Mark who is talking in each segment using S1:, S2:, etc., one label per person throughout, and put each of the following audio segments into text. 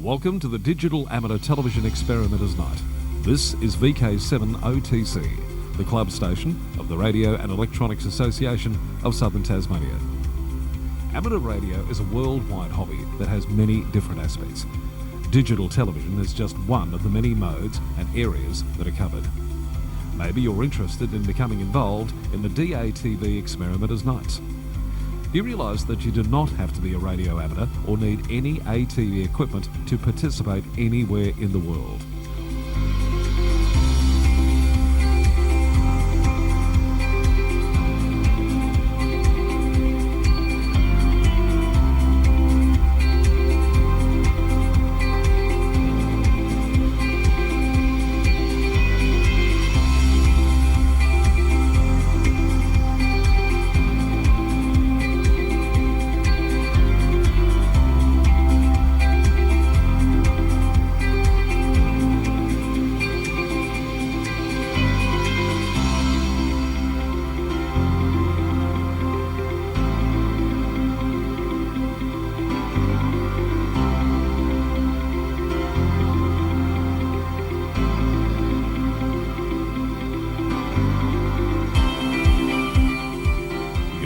S1: Welcome to the Digital Amateur Television Experimenters Night. This is VK7OTC, the club station of the Radio and Electronics Association of Southern Tasmania. Amateur radio is a worldwide hobby that has many different aspects. Digital television is just one of the many modes and areas that are covered. Maybe you're interested in becoming involved in the DATV Experimenters Nights. You realise that you do not have to be a radio amateur or need any ATV equipment to participate anywhere in the world.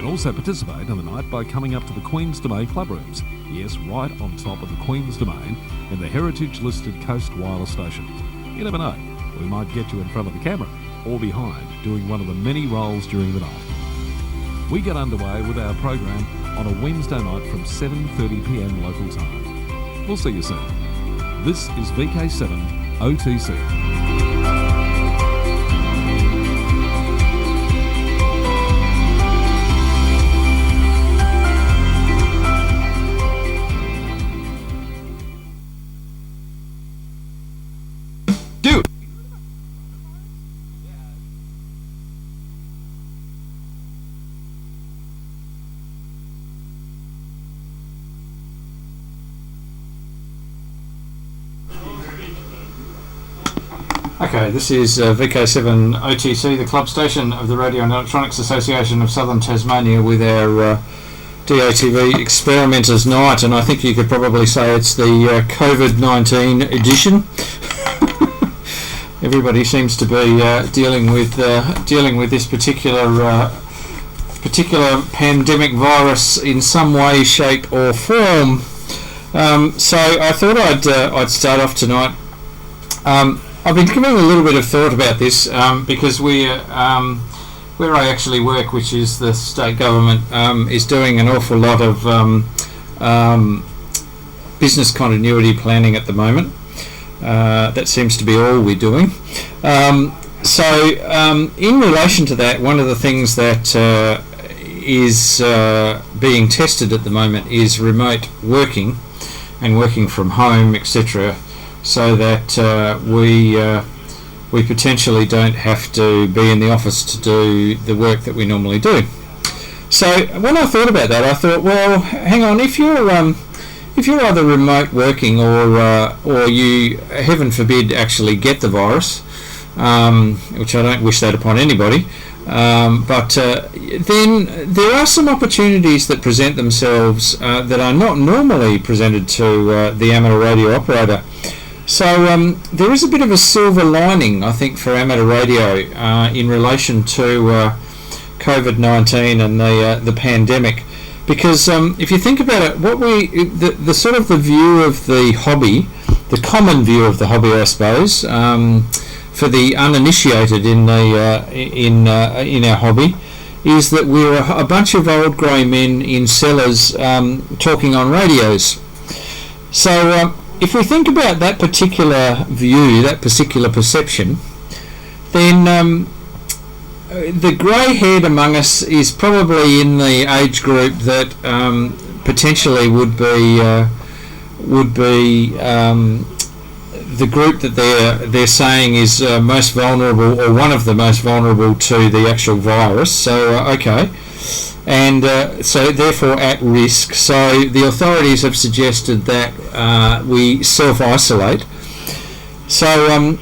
S1: Also participate in the night by coming up to the Queen's Domain club rooms. Yes, right on top of the Queen's Domain in the heritage-listed Coast Wireless Station. You never know, we might get you in front of the camera or behind doing one of the many roles during the night. We get underway with our program on a Wednesday night from 7:30pm local time. We'll see you soon. This is VK7 OTC.
S2: Okay, this is VK7 OTC, the club station of the Radio and Electronics Association of Southern Tasmania, with our DATV Experimenters Night, and I think you could probably say it's the COVID-19 edition. Everybody seems to be dealing with this particular pandemic virus in some way, shape, or form. So I thought I'd start off tonight. I've been giving a little bit of thought about this because where I actually work, which is the state government, is doing an awful lot of business continuity planning at the moment. That seems to be all we're doing. So in relation to that, one of the things that is being tested at the moment is remote working and working from home, etc., so that we potentially don't have to be in the office to do the work that we normally do. So when I thought about that, I thought, well, hang on, if you're either remote working or you, heaven forbid, actually get the virus, which I don't wish that upon anybody, but then there are some opportunities that present themselves that are not normally presented to the amateur radio operator. So there is a bit of a silver lining, I think, for amateur radio in relation to COVID-19 and the pandemic, because if you think about it, the sort of the view of the hobby, the common view of the hobby, I suppose, for the uninitiated in our hobby, is that we're a bunch of old grey men in cellars talking on radios. So if we think about that particular view, that particular perception, then the grey-haired among us is probably in the age group that potentially would be the group that they're saying is most vulnerable, or one of the most vulnerable to the actual virus. So okay. And so therefore at risk. So the authorities have suggested that we self-isolate. So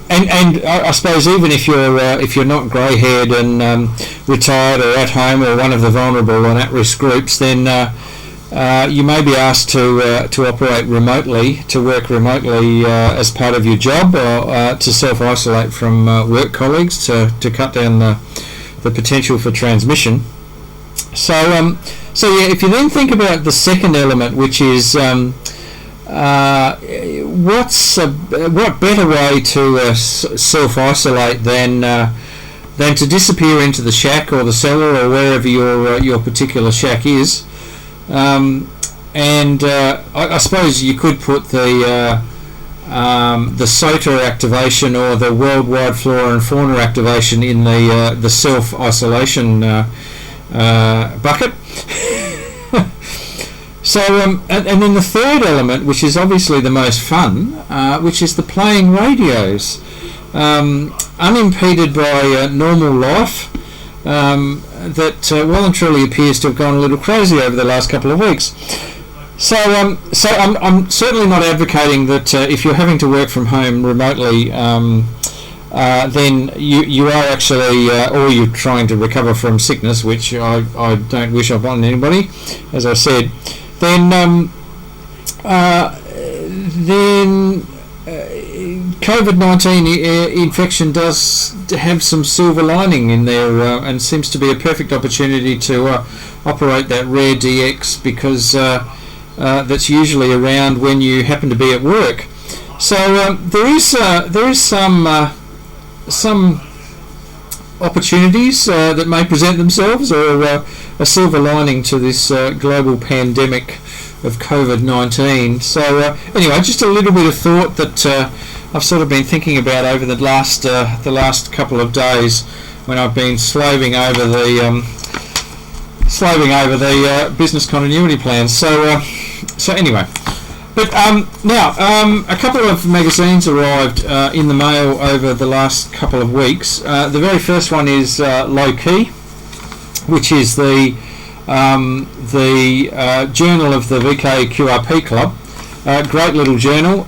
S2: I suppose even if you're not grey-haired and retired or at home or one of the vulnerable and at-risk groups, then you may be asked to operate remotely, to work remotely as part of your job, or to self-isolate from work colleagues to cut down the potential for transmission. So yeah, if you then think about the second element, which is what better way to self-isolate than to disappear into the shack or the cellar or wherever your particular shack is. I suppose you could put the SOTA activation or the worldwide flora and fauna activation in the self-isolation bucket. So, and then the third element, which is obviously the most fun, which is the playing radios, unimpeded by normal life, that well and truly appears to have gone a little crazy over the last couple of weeks. So I'm certainly not advocating that if you're having to work from home remotely, then you are actually, or you're trying to recover from sickness, which I don't wish upon anybody, as I said. Then COVID-19 infection does have some silver lining in there, and seems to be a perfect opportunity to operate that rare DX, because that's usually around when you happen to be at work. So there is some opportunities that may present themselves, or a silver lining to this global pandemic of COVID-19. So anyway, just a little bit of thought that I've sort of been thinking about over the last couple of days, when I've been slaving over the business continuity plans. So anyway. But now, a couple of magazines arrived in the mail over the last couple of weeks. The very first one is Low-Key, which is the journal of the VK QRP Club. Great little journal.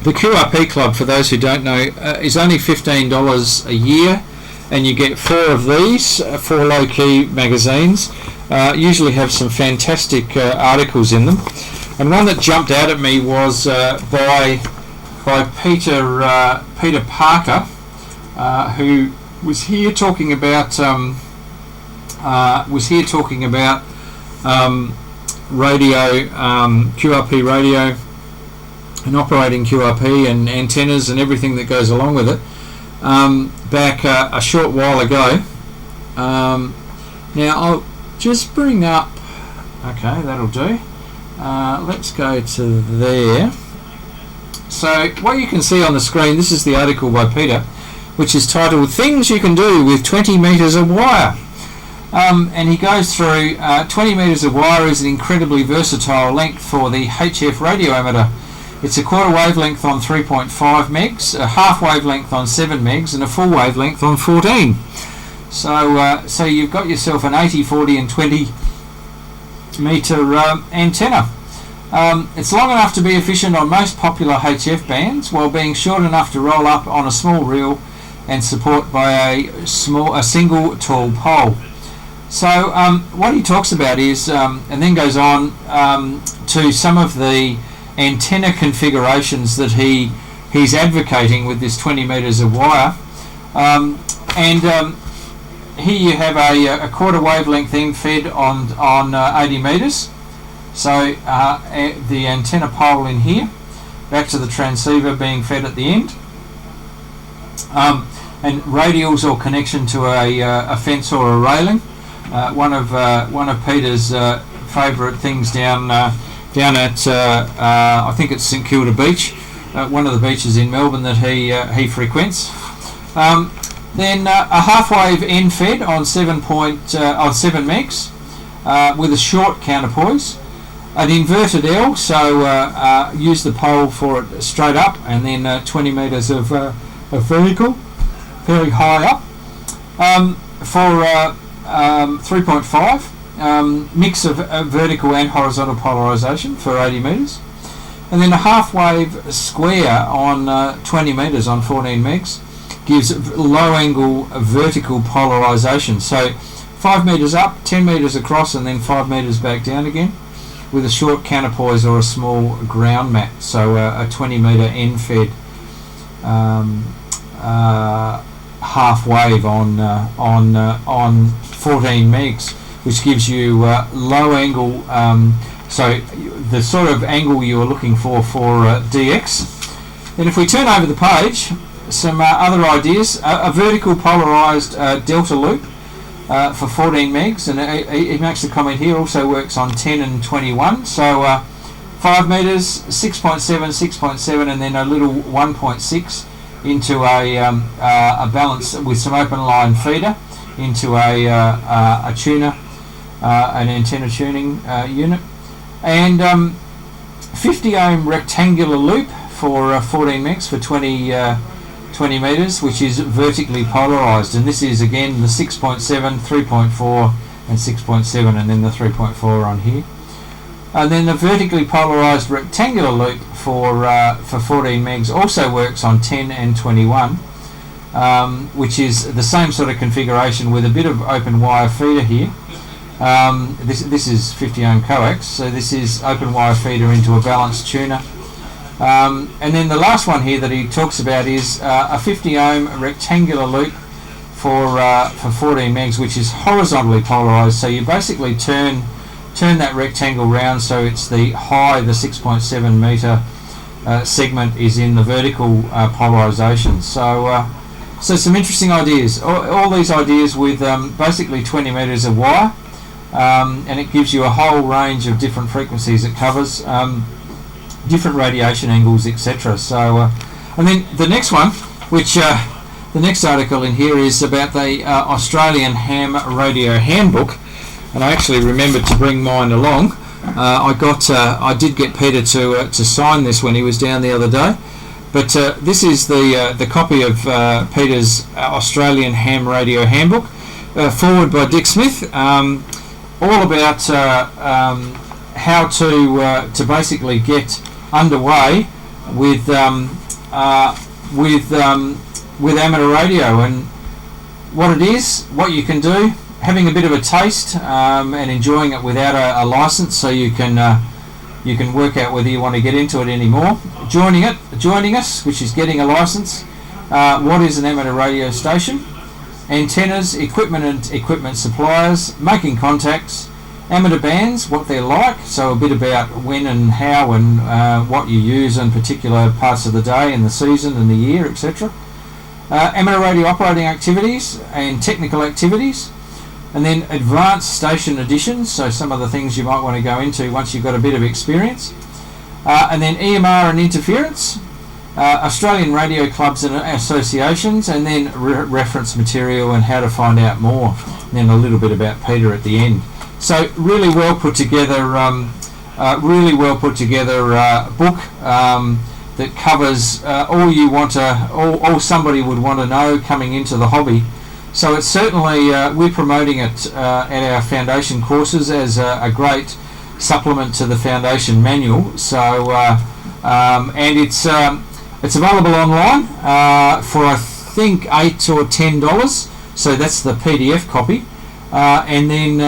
S2: The QRP Club, for those who don't know, is only $15 a year, and you get 4 of these, 4 Low-Key magazines. Usually have some fantastic articles in them. And one that jumped out at me was by Peter Parker, who was here talking about radio, QRP radio, and operating QRP and antennas and everything that goes along with it, back a short while ago. Now I'll just bring up. Okay, that'll do. Let's go to there. So what you can see on the screen, this is the article by Peter, which is titled "Things You Can Do with 20 Metres of Wire." And he goes through 20 metres of wire is an incredibly versatile length for the HF radio emitter. It's a quarter wavelength on 3.5 megs, a half wavelength on 7 megs, and a full wavelength on 14. So you've got yourself an 80, 40 and 20 metre antenna. It's long enough to be efficient on most popular HF bands, while being short enough to roll up on a small reel and support by a single tall pole. So what he talks about is, and then goes on to some of the antenna configurations that he's advocating with this 20 metres of wire. Here you have a quarter wavelength end fed on 80 metres. So the antenna pole in here, back to the transceiver being fed at the end, and radials or connection to a fence or a railing. One of Peter's favourite things down at I think it's St Kilda Beach, one of the beaches in Melbourne that he frequents. Then a half wave end fed on 7 megs with a short counterpoise. An inverted L, so use the pole for it straight up, and then 20 metres of vertical, very high up. For 3.5, mix of vertical and horizontal polarisation for 80 metres. And then a half wave square on 20 metres on 14 megs gives low angle vertical polarisation. So 5 metres up, 10 metres across, and then 5 metres back down again, with a short counterpoise or a small ground mat. So a 20 metre end-fed half wave on 14 megs, which gives you low angle. So the sort of angle you are looking for DX. Then if we turn over the page, some other ideas. A vertical polarised delta loop for 14 megs, and he makes the comment here, also works on 10 and 21. So 5 metres, 6.7, 6.7, and then a little 1.6 into a balance with some open line feeder into a tuner, an antenna tuning unit, and 50 ohm rectangular loop for 14 megs for 20 metres, which is vertically polarised, and this is again the 6.7, 3.4 and 6.7, and then the 3.4 on here. And then the vertically polarised rectangular loop for 14 megs also works on 10 and 21, which is the same sort of configuration with a bit of open wire feeder here. This is 50 ohm coax, so this is open wire feeder into a balanced tuner. And then the last one here that he talks about is a 50 ohm rectangular loop for 14 megs, which is horizontally polarised. So you basically turn that rectangle round so it's the 6.7 metre segment is in the vertical polarisation. So some interesting ideas. All these ideas with basically 20 metres of wire, and it gives you a whole range of different frequencies it covers, different radiation angles, etc. So, and then the next one, which the next article in here is about the Australian Ham Radio Handbook. And I actually remembered to bring mine along. I did get Peter to sign this when he was down the other day. But this is the copy of Peter's Australian Ham Radio Handbook, forward by Dick Smith, all about how to basically get underway with amateur radio, and what it is, what you can do. Having a bit of a taste and enjoying it without a license, so you can work out whether you want to get into it anymore. Joining us, which is getting a license. What is an amateur radio station? Antennas, equipment and equipment suppliers, making contacts, amateur bands, what they're like, so a bit about when and how and what you use in particular parts of the day and the season and the year, etc. Amateur radio operating activities and technical activities. And then advanced station additions, so some of the things you might want to go into once you've got a bit of experience. And then EMR and interference, Australian radio clubs and associations, and then reference material and how to find out more. And then a little bit about Peter at the end. So really well put together book that covers all somebody would want to know coming into the hobby. So it's certainly, we're promoting it at our foundation courses as a great supplement to the foundation manual. So, and it's available online for I think $8 or $10. So that's the PDF copy. And then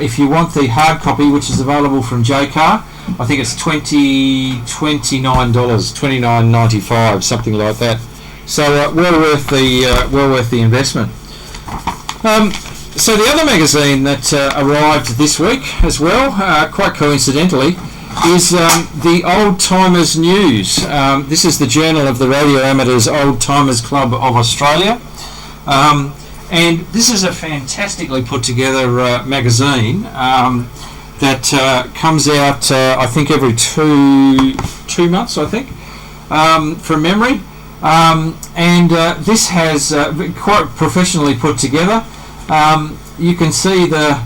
S2: if you want the hard copy, which is available from JCar, I think it's $29, $29.95, something like that. So well worth the investment. So the other magazine that arrived this week as well, quite coincidentally, is the Old Timers News. This is the Journal of the Radio Amateurs Old Timers Club of Australia. And this is a fantastically put together magazine that comes out I think every two months, I think, from memory. And this has quite professionally put together. You can see the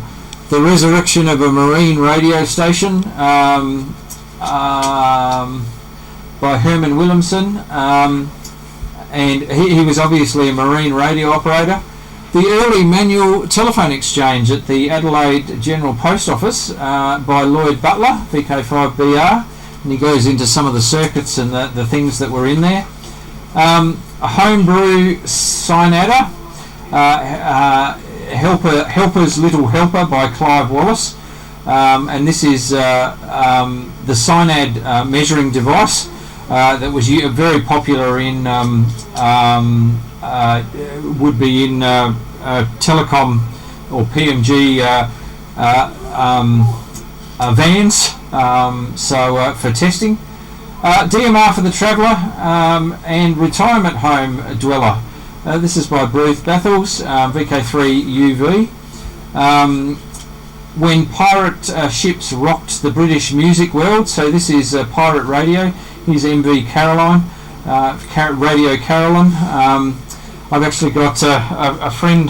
S2: resurrection of a marine radio station by Herman Williamson, and he was obviously a marine radio operator. The early manual telephone exchange at the Adelaide General Post Office by Lloyd Butler, VK5BR, and he goes into some of the circuits and the things that were in there. A homebrew sign adder. Helper's Little Helper by Clive Wallace, and this is the Synad measuring device that was very popular in would be in telecom or PMG vans, so for testing. DMR for the Traveller, and Retirement Home Dweller. This is by Bruce Bathels, VK3UV. When pirate ships rocked the British music world, so this is pirate radio. Here's MV Caroline, Radio Carolyn. I've actually got a friend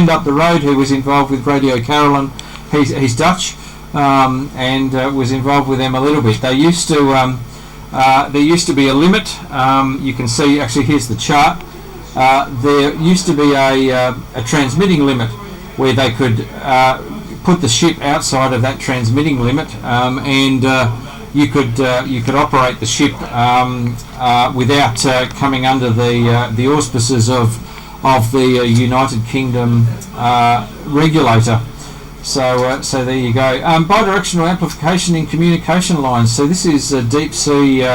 S2: up the road who was involved with Radio Carolyn. He's Dutch, and was involved with them a little bit. There used to be a limit. You can see, actually, here's the chart. There used to be a transmitting limit where they could put the ship outside of that transmitting limit, and you could operate the ship without coming under the auspices of the United Kingdom regulator. So there you go. Bidirectional amplification in communication lines. So this is deep sea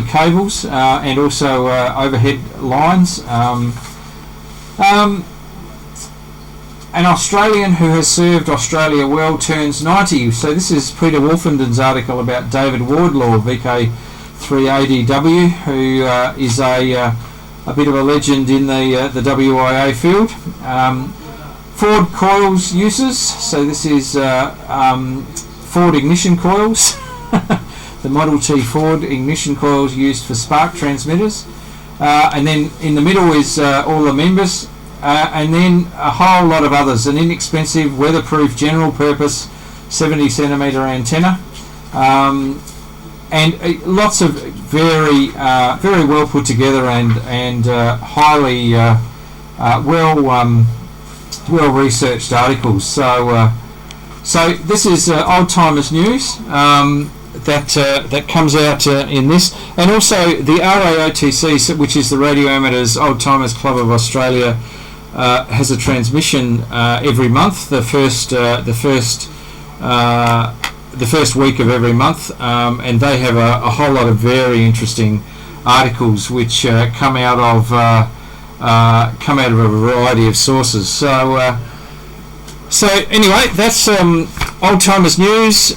S2: cables and also overhead lines. An Australian who has served Australia well turns 90. So this is Peter Wolfenden's article about David Wardlaw, VK3ADW, who is a bit of a legend in the WIA field. Ford coils uses. So this is Ford ignition coils. The Model T Ford ignition coils used for spark transmitters. And then in the middle is all the members. And then a whole lot of others. An inexpensive, weatherproof, general purpose 70 centimetre antenna, and lots of very well put together and highly well researched articles. So this is Old Timers News that comes out in this, and also the RAOTC, which is the Radio Amateurs Old Timers Club of Australia. Has a transmission every month, the first week of every month, and they have a whole lot of very interesting articles which come out of a variety of sources. So anyway, that's Old Timers News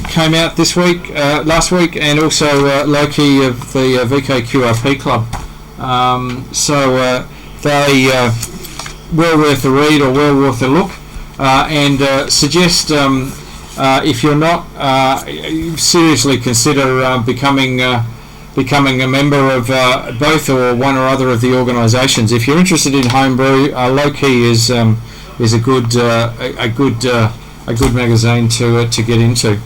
S2: came out this week, last week, and also Low-Key of the VKQRP Club. They well worth a read or well worth a look, and suggest if you're not, seriously consider becoming a member of both or one or other of the organisations. If you're interested in homebrew, Low-Key is a good magazine to get into.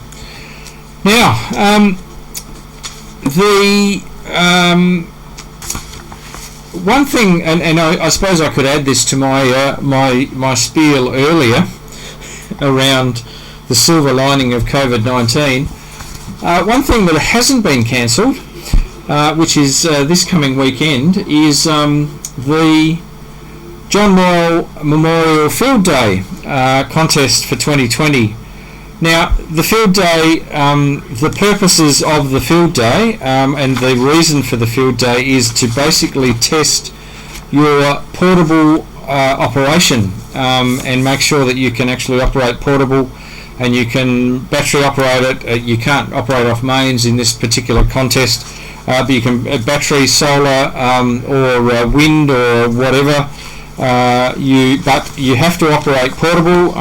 S2: Now, one thing, and I suppose I could add this to my spiel earlier around the silver lining of COVID-19. One thing that hasn't been cancelled, which is this coming weekend, is the John Moyle Memorial Field Day contest for 2020. Now, the field day, the purposes of the field day and the reason for the field day is to basically test your portable operation and make sure that you can actually operate portable, and you can battery operate it. You can't operate off mains in this particular contest, but you can battery, solar, or wind or whatever. But you have to operate portable.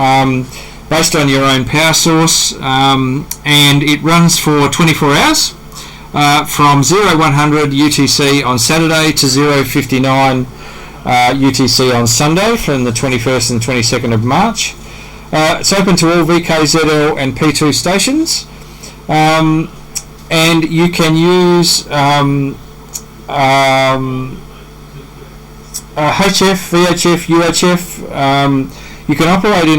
S2: Based on your own power source, and it runs for 24 hours from 0100 UTC on Saturday to 059 UTC on Sunday from the 21st and 22nd of March. It's open to all VKZL and P2 stations, and you can use HF, VHF, UHF. You can operate in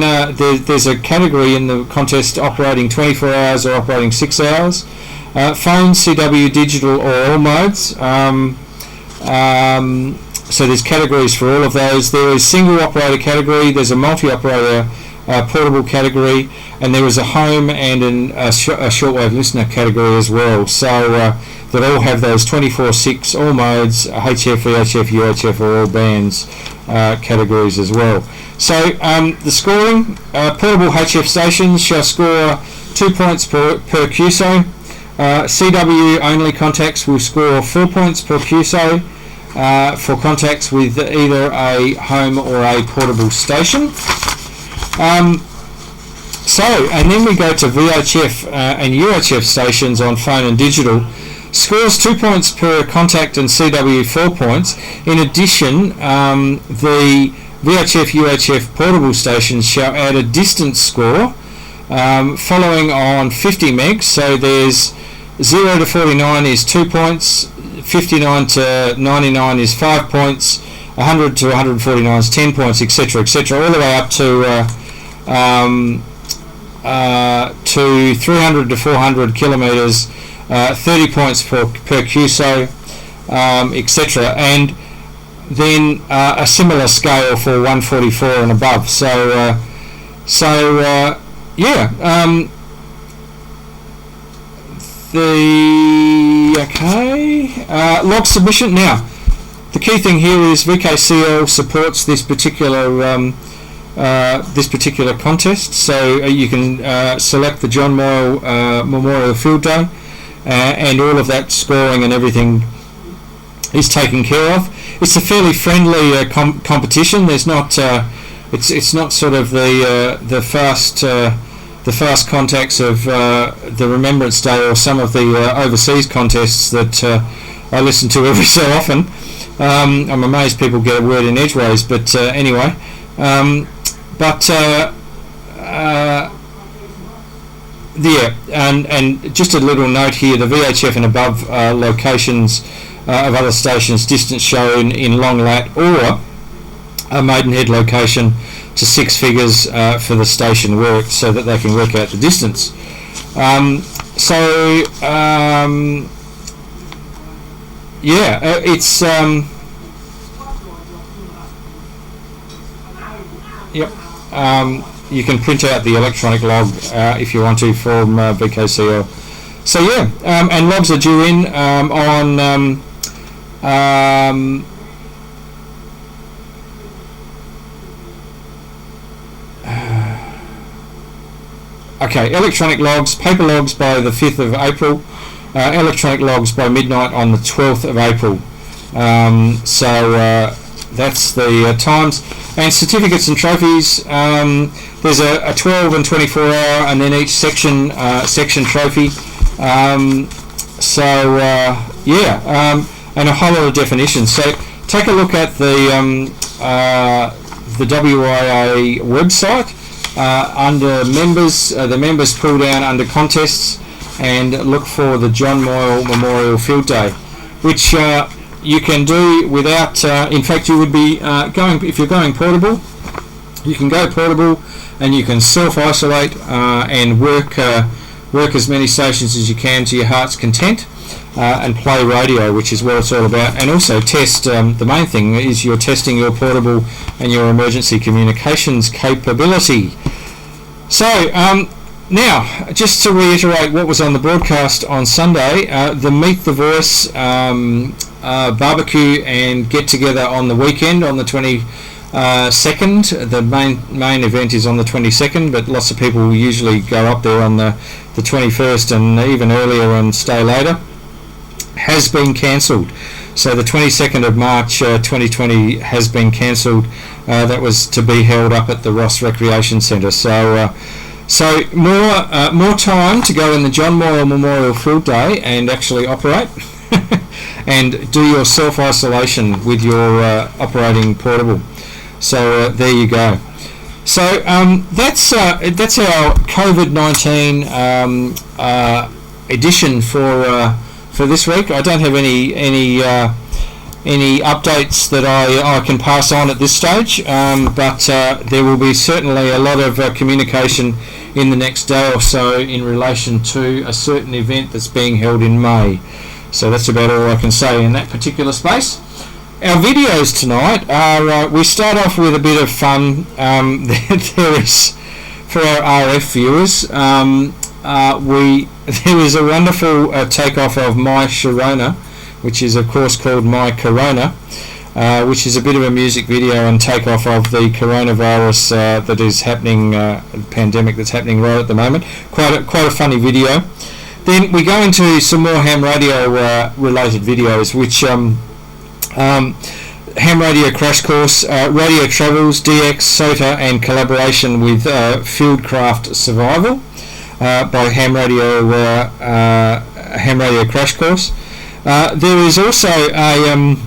S2: there's a category in the contest operating 24 hours or operating 6 hours. Phone, CW, digital, or all modes. So there's categories for all of those. There is single operator category, there's a multi-operator portable category, and there is a home and a shortwave listener category as well. So that all have those 24/6 all modes, HF, VHF, UHF, or all bands categories as well. So the scoring, portable HF stations shall score 2 points per QSO. CW only contacts will score 4 points per QSO for contacts with either a home or a portable station. And then we go to VHF and UHF stations on phone and digital. Scores 2 points per contact and CW 4 points. In addition, the VHF UHF portable stations shall add a distance score following on 50 megs. So there's 0 to 49 is 2 points, 59 to 99 is 5 points, 100 to 149 is 10 points, etc., etc., all the way up to 300 to 400 kilometres, 30 points per QSO, etc., and then a similar scale for 144 and above. Log submission. Now, the key thing here is VKCL supports this particular contest, so you can select the John Moyle Memorial Field Day, and all of that scoring and everything is taken care of. It's a fairly friendly competition. There's not it's not sort of the fast contacts of the Remembrance Day or some of the overseas contests that I listen to every so often. I'm amazed people get a word in edgeways, but anyway. And just a little note here, the VHF and above locations of other stations, distance shown in long lat or a Maidenhead location to 6 figures for the station worked, so that they can work out the distance. It's you can print out the electronic log if you want to from VKCL. So and logs are due in on electronic logs, paper logs by the 5th of April, electronic logs by midnight on the 12th of April. That's the times. And certificates and trophies, there's a 12 and 24 hour, and then each section trophy. And a whole lot of definitions. So take a look at the WIA website under members, the members pull down under contests, and look for the John Moyle Memorial Field Day, which you can do without, in fact you would be if you're going portable, you can go portable and you can self-isolate and work as many stations as you can to your heart's content, and play radio, which is what it's all about, and also test, the main thing is you're testing your portable and your emergency communications capability. So now, just to reiterate what was on the broadcast on Sunday, the Meet the Voice barbecue and get together on the weekend on the 22nd. The main event is on the 22nd, but lots of people usually go up there on the 21st and even earlier and stay later. Has been cancelled. So the 22nd of March 2020 has been cancelled. That was to be held up at the Ross Recreation Centre. So more time to go in the John Moyle Memorial Field Day and actually operate and do your self-isolation with your operating portable. So there you go. So that's our COVID-19 edition for this week. I don't have any updates that I can pass on at this stage, but there will be certainly a lot of communication in the next day or so in relation to a certain event that's being held in May. So that's about all I can say in that particular space. Our videos tonight are, we start off with a bit of fun. There is, for our RF viewers, there is a wonderful takeoff of My Sharona, which is of course called My Corona, which is a bit of a music video and takeoff of the coronavirus that is happening, pandemic that's happening right at the moment. Quite a funny video. Then we go into some more ham radio related videos, which ham radio crash course, radio travels, DX, SOTA, and collaboration with Fieldcraft Survival by ham radio crash course. There is also a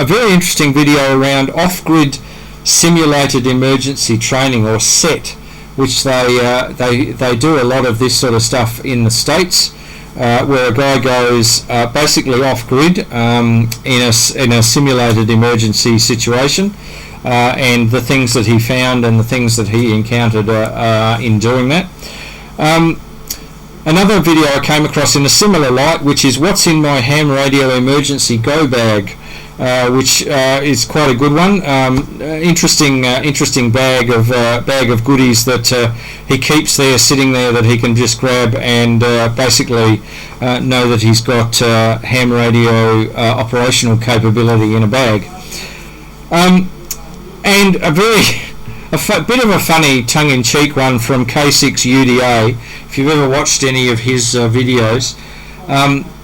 S2: very interesting video around off-grid simulated emergency training, or SET, which they do a lot of this sort of stuff in the States, where a guy goes basically off-grid in a simulated emergency situation, and the things that he found and the things that he encountered in doing that. Another video I came across in a similar light, which is What's in My Ham Radio Emergency Go Bag, which is quite a good one. Interesting bag of goodies that he keeps there, sitting there, that he can just grab and basically know that he's got ham radio operational capability in a bag. And a bit of a funny tongue-in-cheek one from K6UDA. If you've ever watched any of his videos,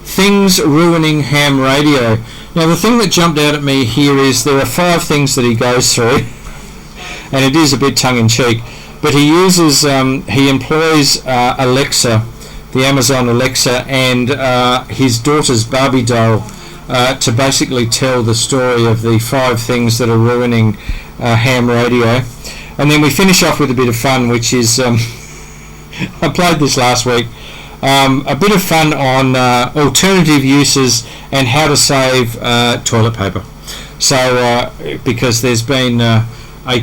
S2: things ruining ham radio. Now, the thing that jumped out at me here is there are 5 things that he goes through, and it is a bit tongue-in-cheek, but he employs Alexa, the Amazon Alexa, and his daughter's Barbie doll to basically tell the story of the 5 things that are ruining ham radio. And then we finish off with a bit of fun, which is I played this last week. A bit of fun on alternative uses and how to save toilet paper. So because there's been a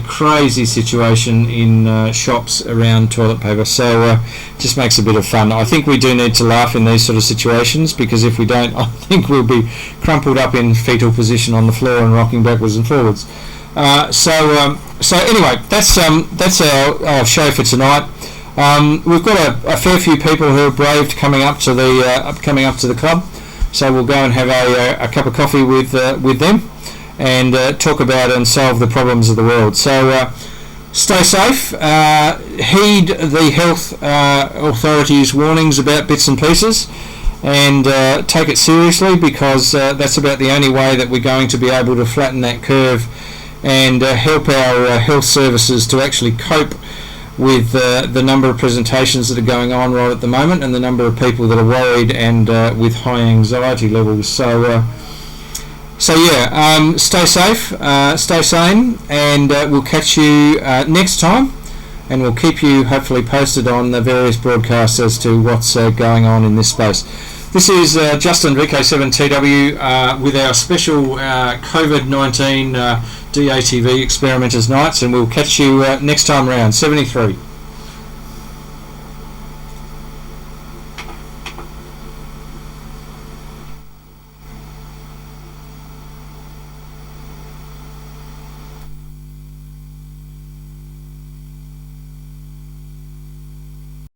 S2: crazy situation in shops around toilet paper, so just makes a bit of fun. I think we do need to laugh in these sort of situations, because if we don't, I think we'll be crumpled up in fetal position on the floor and rocking backwards and forwards. So anyway, that's our show for tonight. We've got a fair few people who are braved coming up to the club, so we'll go and have a cup of coffee with them and talk about and solve the problems of the world. So stay safe, heed the health authorities' warnings about bits and pieces, and take it seriously, because that's about the only way that we're going to be able to flatten that curve and help our health services to actually cope with the number of presentations that are going on right at the moment, and the number of people that are worried and with high anxiety levels. So yeah, stay safe, stay sane, and we'll catch you next time, and we'll keep you hopefully posted on the various broadcasts as to what's going on in this space. This is Justin VK7TW with our special COVID-19 DATV Experimenters Nights, and we'll catch you next time round. 73.